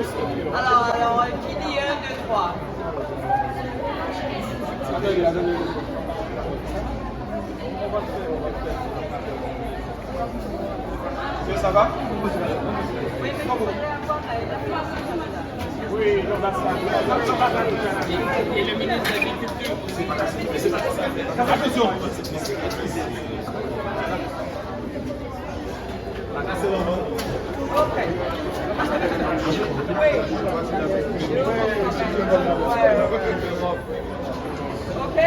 Alors, qui dit 1, 2, 3? Ça va? Oui, mais vous voulez avoir la place, madame. Oui, Et le ministre de l'Agriculture. attention. Ok. Oui. Ok.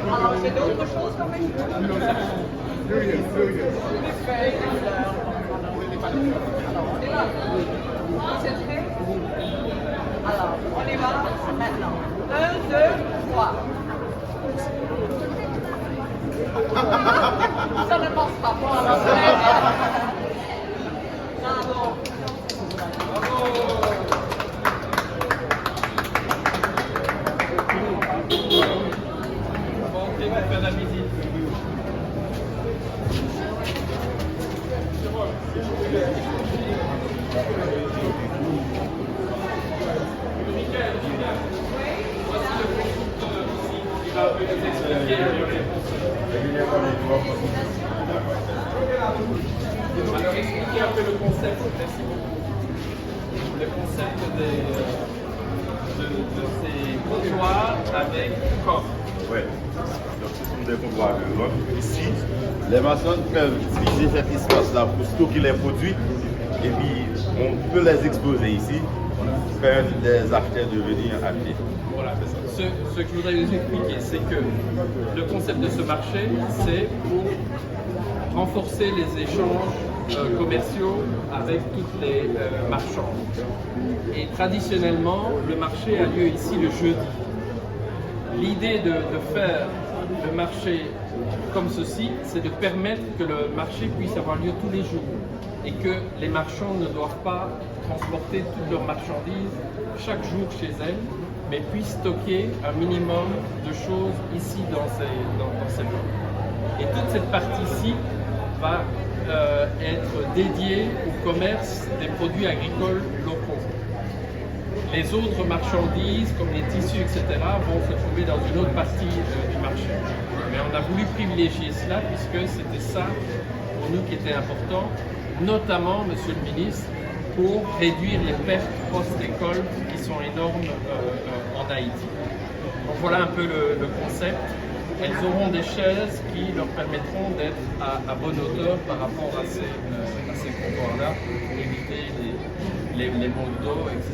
Alors, c'est d'autres choses quand même. Des feuilles, des fleurs. Alors, on est là. Concentré. Alors, on y va maintenant. 1, 2, 3. Ça ne passe pas. Alors, bravo. Bon, on va faire la visite. Alors, expliquez un peu le concept, merci beaucoup. Le concept de ces comptoirs avec coffre. Oui. Donc, ce sont des comptoirs de rock. Ici, les maçons peuvent utiliser cet espace-là pour stocker les produits et puis on peut les exposer ici pour permettre des acheteurs de venir acheter. Voilà. Ce que je voudrais vous expliquer, c'est que le concept de ce marché, c'est pour renforcer les échanges commerciaux avec toutes les marchands. Et traditionnellement, le marché a lieu ici le jeudi. L'idée de faire le marché comme ceci, c'est de permettre que le marché puisse avoir lieu tous les jours et que les marchands ne doivent pas transporter toutes leurs marchandises chaque jour chez elles, mais puissent stocker un minimum de choses ici dans ces blocs. Et toute cette partie-ci va être dédiée au commerce des produits agricoles locaux. Les autres marchandises, comme les tissus, etc., vont se trouver dans une autre partie du marché. Mais on a voulu privilégier cela puisque c'était ça pour nous qui était important, notamment, Monsieur le ministre, pour réduire les pertes post-école qui sont énormes en Haïti. Donc voilà un peu le concept. Elles auront des chaises qui leur permettront d'être à bonne hauteur par rapport à ces comptoirs-là, pour éviter les maux de dos, etc.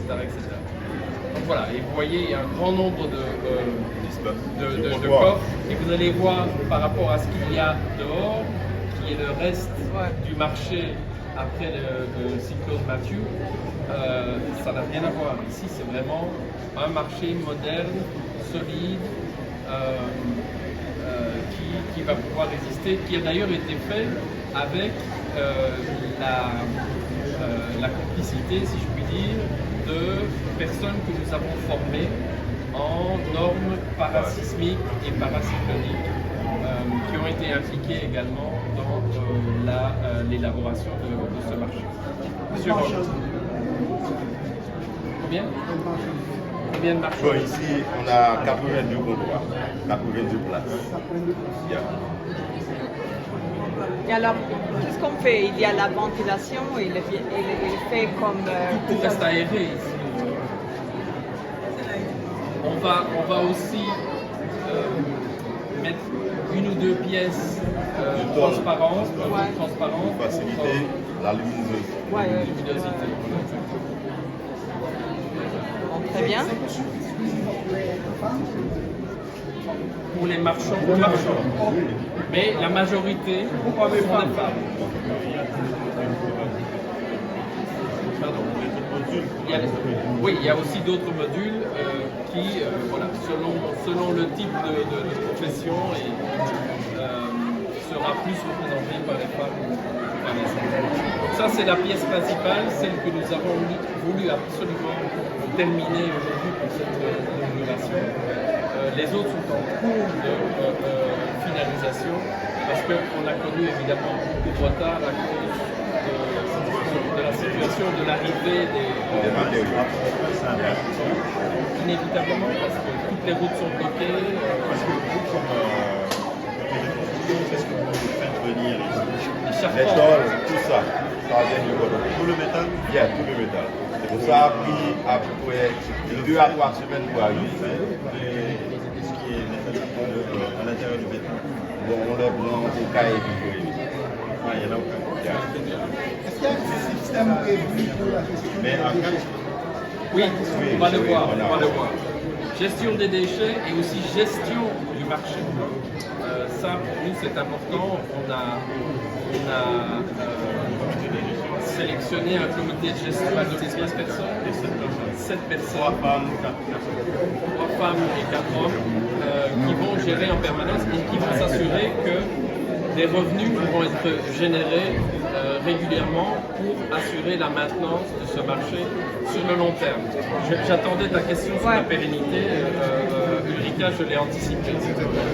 Donc voilà, et vous voyez, il y a un grand nombre de coffres, et vous allez voir par rapport à ce qu'il y a dehors, qui est le reste du marché après le cyclone Matthew, ça n'a rien à voir. Ici, c'est vraiment un marché moderne, solide, qui va pouvoir résister, qui a d'ailleurs été fait avec la complicité, si je puis dire, de personnes que nous avons formées en normes parasismiques et paracycloniques, qui ont été impliquées également dans l'élaboration de ce marché. Monsieur Roch. Combien? Combien de marchands? Bon, ici, on a 82 comptoirs, 82 places. Yeah. Et alors, qu'est-ce qu'on fait? Il y a la ventilation, il fait comme... Tout reste aéré ici. On va aussi mettre une ou deux pièces transparentes Pour faciliter la luminosité. Bon, très bien. Pour les marchands, mais la majorité sont des femmes. Pardon. Oui, il y a aussi d'autres modules qui, voilà, selon le type de profession, sera plus représenté par les femmes ou par les hommes. Donc ça, c'est la pièce principale, celle que nous avons voulu absolument terminer aujourd'hui pour cette inauguration. Les autres sont en cours de finalisation parce qu'on a connu évidemment beaucoup de retard à cause de la situation de l'arrivée Des matériaux. inévitablement parce que toutes les routes sont bloquées. Parce que vous, comme qu'est-ce que vous faites venir ici? Les Les charpents. tôles, tout ça, ça vient du Gabon. Tout le métal? Bien, tout le métal. Donc ça a pris à peu près 2 à 3 semaines pour arriver. Ce qui est métallique à l'intérieur du béton. Bon, on les prend au cas et puis Ah, il y en a aucun. Est-ce qu'il y a un système prévu pour la gestion? Mais en cas, Oui, on va le oui, voir, on a- on va le voir. Gestion des déchets et aussi gestion du marché. Ça, pour nous, c'est important. On a sélectionné un comité de gestion à 15 personnes, 7 personnes, 3 femmes et 4 hommes, qui vont gérer en permanence et qui vont s'assurer que des revenus vont être générés régulièrement pour assurer la maintenance de ce marché sur le long terme. J'attendais ta question sur la pérennité. Ulrika, je l'ai anticipé.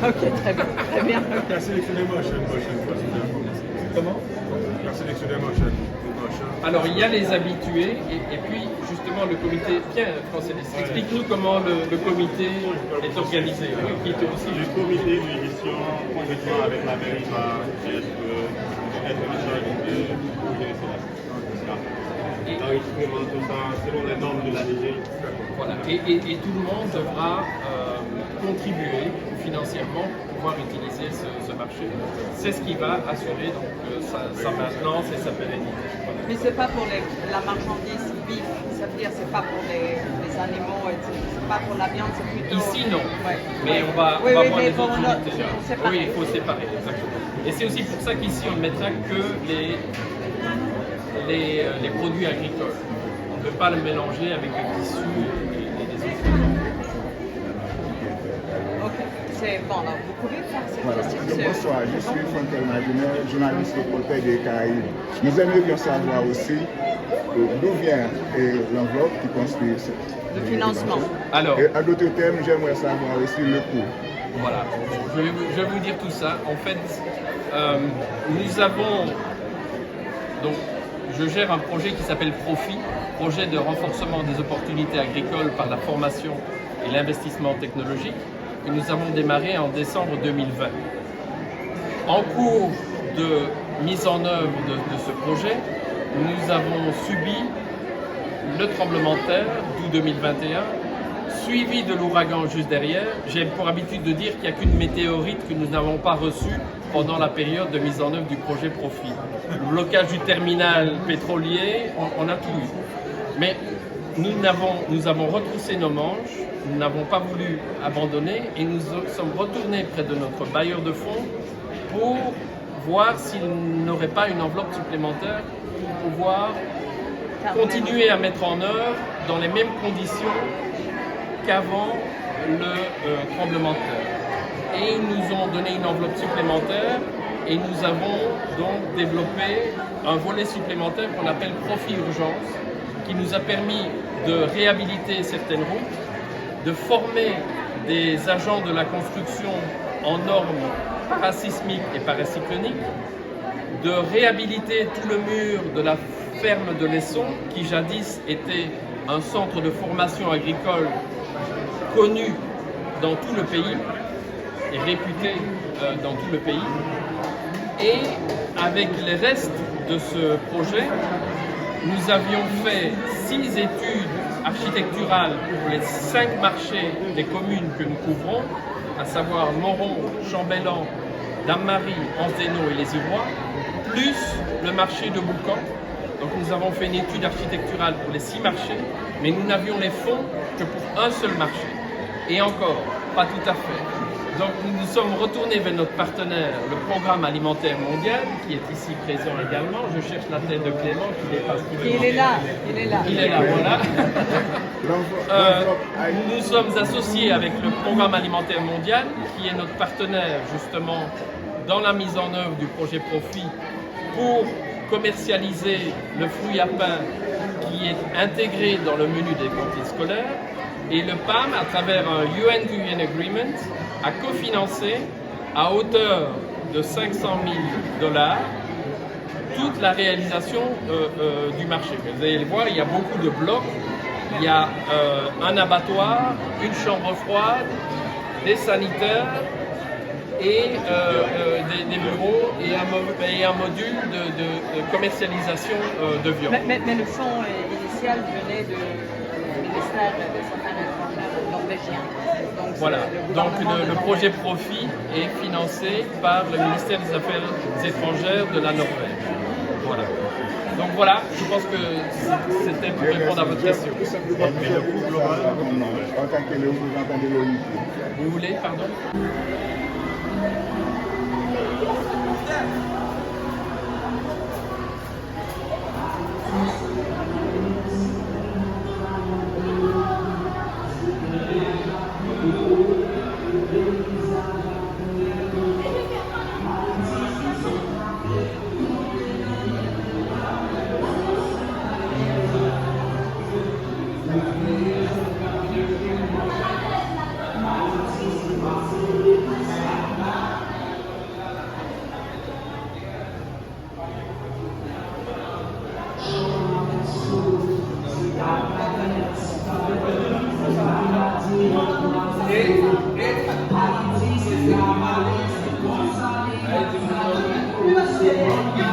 Ok, très bien, très bien. la sélectionner prochaine fois, c'est l'information. Comment? La sélectionner prochaine. Alors, il y a les habitués et puis justement le comité. Tiens, Francis, explique-nous comment le comité est organisé. Oui, qui est aussi Le comité de gestion, conjointement avec la mairie, va être en charge de gérer cela. L'enregistrement, tout ça, selon les normes de la DG. voilà. Et tout le monde devra contribuer financièrement pour pouvoir utiliser ce marché. C'est ce qui va assurer donc, sa maintenance et sa pérennité. Voilà. Mais c'est pas pour la marchandise vive, ça veut dire c'est pas pour les animaux, c'est pas pour la viande, c'est plutôt. Ici, non. Ouais. Mais on va Oui, voir mais les pour autres une autre, unités. faut séparer. Oui, il faut séparer, exactement. Et c'est aussi pour ça qu'ici, on ne mettra que les produits agricoles. On ne peut pas le mélanger avec le tissu et les autres. Ok, c'est bon, alors vous pouvez faire cette Voilà. question. Donc, bonsoir, je suis Fontaine Martinet, journaliste au Portail des Caraïbes. Nous aimerions savoir aussi d'où vient l'enveloppe qui construit Le financement. Alors, Et en d'autres termes, j'aimerais savoir aussi le coût. voilà, je vais vous dire tout ça. En fait, nous avons donc, je gère un projet qui s'appelle Profit, projet de renforcement des opportunités agricoles par la formation et l'investissement technologique, que nous avons démarré en décembre 2020. En cours de mise en œuvre de ce projet, nous avons subi le tremblement de terre d'août 2021, suivi de l'ouragan juste derrière. J'ai pour habitude de dire qu'il n'y a qu'une météorite que nous n'avons pas reçue pendant la période de mise en œuvre du projet Profit. Le blocage du terminal pétrolier, on a tout eu. Mais nous avons retroussé nos manches, nous n'avons pas voulu abandonner et nous sommes retournés près de notre bailleur de fonds pour voir s'il n'aurait pas une enveloppe supplémentaire pour pouvoir continuer à mettre en œuvre dans les mêmes conditions qu'avant le tremblement de terre. Et ils nous ont donné une enveloppe supplémentaire et nous avons donc développé un volet supplémentaire qu'on appelle Profit Urgence, qui nous a permis de réhabiliter certaines routes, de former des agents de la construction en normes parasismiques et paracycloniques, de réhabiliter tout le mur de la ferme de Lesson, qui jadis était un centre de formation agricole connu dans tout le pays et réputé dans tout le pays. Et avec les restes de ce projet, nous avions fait 6 études architecturales pour les 5 marchés des communes que nous couvrons, à savoir Moron, Chambellan, Dame-Marie, Anzeno et les Irois, plus le marché de Boucan. Donc nous avons fait une étude architecturale pour les 6 marchés, mais nous n'avions les fonds que pour un seul marché. Et encore, pas tout à fait. Donc nous nous sommes retournés vers notre partenaire, le Programme alimentaire mondial, qui est ici présent également. Je cherche la tête de Clément, qui n'est pas... Il est là, il est là. Il est là, voilà. L'enveloppe a Nous sommes associés avec le Programme alimentaire mondial, qui est notre partenaire justement dans la mise en œuvre du projet Profit pour commercialiser le fruit à pain qui est intégré dans le menu des cantines scolaires. Et le PAM, à travers un UN-to-UN Agreement, a cofinancé à hauteur de 500 000 $, toute la réalisation du marché. Vous allez le voir, il y a beaucoup de blocs. Il y a un abattoir, une chambre froide, des sanitaires et des bureaux et un module de commercialisation de viande. Mais le fonds initial venait du ministère des Affaires étrangères norvégien. Donc, Voilà, donc le de projet Profit est financé par le ministère des Affaires étrangères de la Norvège. Voilà. Donc voilà, je pense que c'était pour répondre à votre question. Tout simplement, en tant que le représentant de l'OIT. Vous voulez, pardon? Thank you.